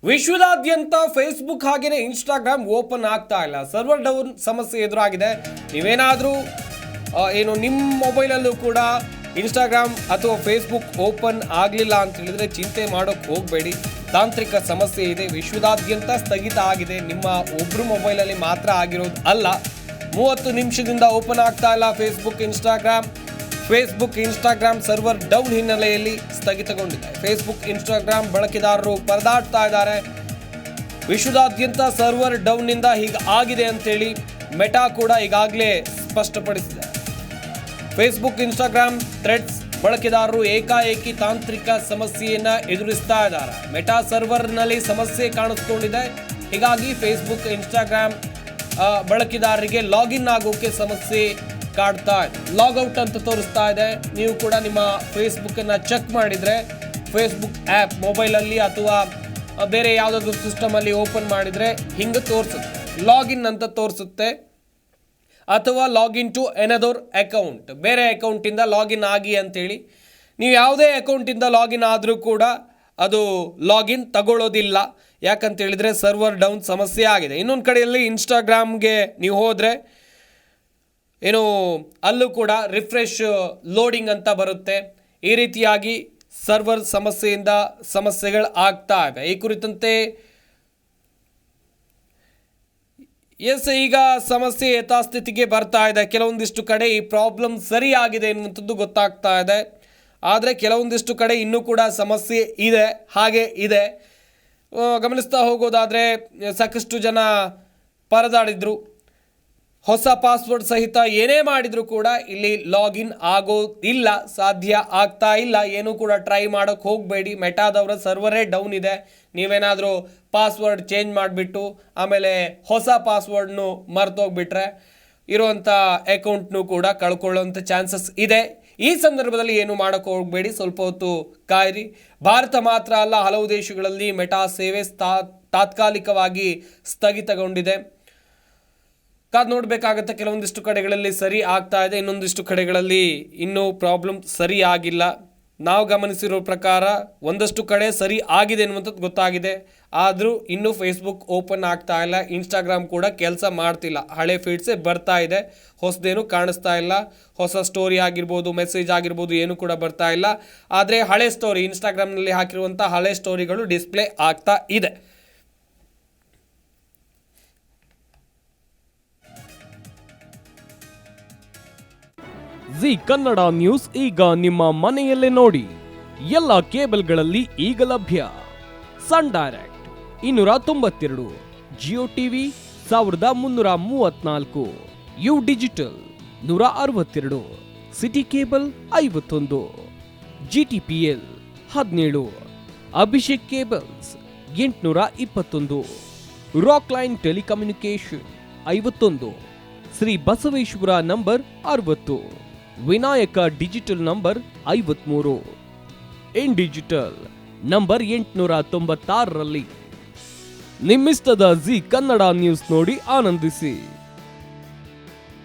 ವಿಶ್ವದಾದ್ಯಂತ ಫೇಸ್ಬುಕ್ ಹಾಗೆಯೇ Instagram open ಆಗ್ತಾ ಇಲ್ಲ. ಸರ್ವರ್ ಡೌನ್ ಸಮಸ್ಯೆ ಎದುರಾಗಿದೆ. ನೀವೇನಾದರೂ ನಿಮ್ಮ ಮೊಬೈಲಲ್ಲೂ ಕೂಡ ಇನ್ಸ್ಟಾಗ್ರಾಮ್ ಅಥವಾ ಫೇಸ್ಬುಕ್ ಓಪನ್ ಆಗಲಿಲ್ಲ ಅಂತ ಹೇಳಿದ್ರೆ ಚಿಂತೆ ಮಾಡೋಕ್ಕೆ ಹೋಗಬೇಡಿ. ತಾಂತ್ರಿಕ ಸಮಸ್ಯೆ ಇದೆ. ವಿಶ್ವದಾದ್ಯಂತ ಸ್ಥಗಿತ ಆಗಿದೆ. ನಿಮ್ಮ ಒಬ್ಬರು ಮೊಬೈಲಲ್ಲಿ ಮಾತ್ರ ಆಗಿರೋದು ಅಲ್ಲ. 30 ನಿಮಿಷದಿಂದ ಓಪನ್ ಆಗ್ತಾ ಇಲ್ಲ ಫೇಸ್ಬುಕ್ ಇನ್ಸ್ಟಾಗ್ರಾಮ್ ಸರ್ವರ್ ಡೌನ್ ಹಿನ್ನೆಲೆಯಲ್ಲಿ ಸ್ಥಗಿತಗೊಂಡಿದೆ. ಫೇಸ್ಬುಕ್ ಇನ್ಸ್ಟಾಗ್ರಾಮ್ ಬಳಕೆದಾರರು ಪರದಾಡ್ತಾ ಇದ್ದಾರೆ. ವಿಶ್ವದಾದ್ಯಂತ ಸರ್ವರ್ ಡೌನ್ನಿಂದ ಹೀಗೆ ಆಗಿದೆ ಅಂತೇಳಿ ಮೆಟಾ ಕೂಡ ಈಗಾಗಲೇ ಸ್ಪಷ್ಟಪಡಿಸಿದೆ. ಫೇಸ್ಬುಕ್ ಇನ್ಸ್ಟಾಗ್ರಾಮ್ ಥ್ರೆಡ್ಸ್ ಬಳಕೆದಾರರು ಏಕಾಏಕಿ ತಾಂತ್ರಿಕ ಸಮಸ್ಯೆಯನ್ನು ಎದುರಿಸ್ತಾ ಇದ್ದಾರೆ. ಮೆಟಾ ಸರ್ವರ್ನಲ್ಲಿ ಸಮಸ್ಯೆ ಕಾಣಿಸ್ಕೊಂಡಿದೆ. ಹೀಗಾಗಿ ಫೇಸ್ಬುಕ್ ಇನ್ಸ್ಟಾಗ್ರಾಮ್ ಬಳಕೆದಾರರಿಗೆ ಲಾಗಿನ್ ಆಗೋಕೆ ಸಮಸ್ಯೆ ಕಾಡ್ತಾ ಇದೆ. ಲಾಗೌಟ್ ಅಂತ ತೋರಿಸ್ತಾ ಇದೆ. ನೀವು ಕೂಡ ನಿಮ್ಮ ಫೇಸ್ಬುಕ್ಕನ್ನು ಚೆಕ್ ಮಾಡಿದರೆ ಫೇಸ್ಬುಕ್ ಆ್ಯಪ್ ಮೊಬೈಲಲ್ಲಿ ಅಥವಾ ಬೇರೆ ಯಾವುದಾದ್ರೂ ಸಿಸ್ಟಮಲ್ಲಿ ಓಪನ್ ಮಾಡಿದರೆ ಹಿಂಗೆ ತೋರಿಸುತ್ತೆ. ಲಾಗಿನ್ ಅಂತ ತೋರಿಸುತ್ತೆ ಅಥವಾ ಲಾಗಿನ್ ಟು ಎನದರ್ ಅಕೌಂಟ್, ಬೇರೆ ಅಕೌಂಟಿಂದ ಲಾಗಿನ್ ಆಗಿ ಅಂತೇಳಿ. ನೀವು ಯಾವುದೇ ಅಕೌಂಟಿಂದ ಲಾಗಿನ್ ಆದರೂ ಕೂಡ ಅದು ಲಾಗಿನ್ ತಗೊಳ್ಳೋದಿಲ್ಲ. ಯಾಕಂತ ಹೇಳಿದರೆ ಸರ್ವರ್ ಡೌನ್ ಸಮಸ್ಯೆ ಆಗಿದೆ. ಇನ್ನೊಂದು ಕಡೆಯಲ್ಲಿ ಇನ್ಸ್ಟಾಗ್ರಾಮ್ಗೆ ನೀವು ಹೋದರೆ ಅಲ್ಲೂ ಕೂಡ ರಿಫ್ರೆಶ್ ಲೋಡಿಂಗ್ ಅಂತ ಬರುತ್ತೆ. ಈ ರೀತಿಯಾಗಿ ಸರ್ವರ್ ಸಮಸ್ಯೆಯಿಂದ ಸಮಸ್ಯೆಗಳು ಆಗ್ತಾ ಇವೆ. ಈ ಕುರಿತಂತೆ ಈಗ ಸಮಸ್ಯೆ ಯಥಾಸ್ಥಿತಿಗೆ ಬರ್ತಾ ಇದೆ. ಕೆಲವೊಂದಿಷ್ಟು ಕಡೆ ಈ ಪ್ರಾಬ್ಲಮ್ ಸರಿ ಆಗಿದೆ ಎನ್ನುವಂಥದ್ದು ಗೊತ್ತಾಗ್ತಾ ಇದೆ. ಆದರೆ ಕೆಲವೊಂದಿಷ್ಟು ಕಡೆ ಇನ್ನೂ ಕೂಡ ಸಮಸ್ಯೆ ಇದೆ, ಹಾಗೆ ಇದೆ. ಗಮನಿಸ್ತಾ ಹೋಗೋದಾದರೆ ಸಾಕಷ್ಟು ಜನ ಪರದಾಡಿದ್ರು. ಹೊಸ ಪಾಸ್ವರ್ಡ್ ಸಹಿತ ಏನೇ ಮಾಡಿದರೂ ಕೂಡ ಇಲ್ಲಿ ಲಾಗಿನ್ ಆಗೋದಿಲ್ಲ, ಸಾಧ್ಯ ಆಗ್ತಾ ಇಲ್ಲ. ಏನೂ ಕೂಡ ಟ್ರೈ ಮಾಡೋಕ್ಕೆ ಹೋಗಬೇಡಿ. ಮೆಟಾದವರ ಸರ್ವರೇ ಡೌನ್ ಇದೆ. ನೀವೇನಾದರೂ ಪಾಸ್ವರ್ಡ್ ಚೇಂಜ್ ಮಾಡಿಬಿಟ್ಟು ಆಮೇಲೆ ಹೊಸ ಪಾಸ್ವರ್ಡ್ನು ಮರ್ತೋಗ್ಬಿಟ್ರೆ ಇರುವಂಥ ಅಕೌಂಟ್ನು ಕೂಡ ಕಳ್ಕೊಳ್ಳೋಂಥ ಚಾನ್ಸಸ್ ಇದೆ. ಈ ಸಂದರ್ಭದಲ್ಲಿ ಏನು ಮಾಡೋಕ್ಕೆ ಹೋಗಬೇಡಿ, ಸ್ವಲ್ಪ ಹೊತ್ತು ಕಾಯಿರಿ. ಭಾರತ ಮಾತ್ರ ಅಲ್ಲ, ಹಲವು ದೇಶಗಳಲ್ಲಿ ಮೆಟಾ ಸೇವೆ ತಾತ್ಕಾಲಿಕವಾಗಿ ಸ್ಥಗಿತಗೊಂಡಿದೆ. ಕಾದು ನೋಡಬೇಕಾಗತ್ತೆ. ಕೆಲವೊಂದಿಷ್ಟು ಕಡೆಗಳಲ್ಲಿ ಸರಿ ಆಗ್ತಾ ಇದೆ, ಇನ್ನೊಂದಿಷ್ಟು ಕಡೆಗಳಲ್ಲಿ ಇನ್ನೂ ಪ್ರಾಬ್ಲಮ್ ಸರಿ ಆಗಿಲ್ಲ. ನಾವು ಗಮನಿಸಿರೋ ಪ್ರಕಾರ ಒಂದಷ್ಟು ಕಡೆ ಸರಿ ಆಗಿದೆ ಎನ್ನುವಂಥದ್ದು ಗೊತ್ತಾಗಿದೆ. ಆದರೂ ಇನ್ನೂ ಫೇಸ್ಬುಕ್ ಓಪನ್ ಆಗ್ತಾ ಇಲ್ಲ. ಇನ್ಸ್ಟಾಗ್ರಾಮ್ ಕೂಡ ಕೆಲಸ ಮಾಡ್ತಿಲ್ಲ. ಹಳೆ ಫೀಡ್ಸೇ ಬರ್ತಾ ಇದೆ, ಹೊಸದೇನು ಕಾಣಿಸ್ತಾ ಇಲ್ಲ. ಹೊಸ ಸ್ಟೋರಿ ಆಗಿರ್ಬೋದು, ಮೆಸೇಜ್ ಆಗಿರ್ಬೋದು, ಏನೂ ಕೂಡ ಬರ್ತಾ ಇಲ್ಲ. ಆದರೆ ಹಳೆ ಸ್ಟೋರಿ ಇನ್ಸ್ಟಾಗ್ರಾಮ್ನಲ್ಲಿ ಹಾಕಿರುವಂಥ ಹಳೆ ಸ್ಟೋರಿಗಳು ಡಿಸ್ಪ್ಲೇ ಆಗ್ತಾ ಇದೆ. ಜಿ ಕನ್ನಡ ನ್ಯೂಸ್ ಈಗ ನಿಮ್ಮ ಮನೆಯಲ್ಲೇ ನೋಡಿ. ಎಲ್ಲ ಕೇಬಲ್ಗಳಲ್ಲಿ ಈಗ ಲಭ್ಯ. Sun Direct 292, Jio TV 1334, U digital 162, City cable 51, GTPL 17, Abhishek cables 821, Rock Line telecommunication 51, Shri Basaveshwara number 60, Vinayaka digital number 53, In digital number 896ರಲ್ಲಿ. ನಿಮ್ಮಿಸ್ತದ ಜಿ ಕನ್ನಡ ನ್ಯೂಸ್ ನೋಡಿ ಆನಂದಿಸಿ.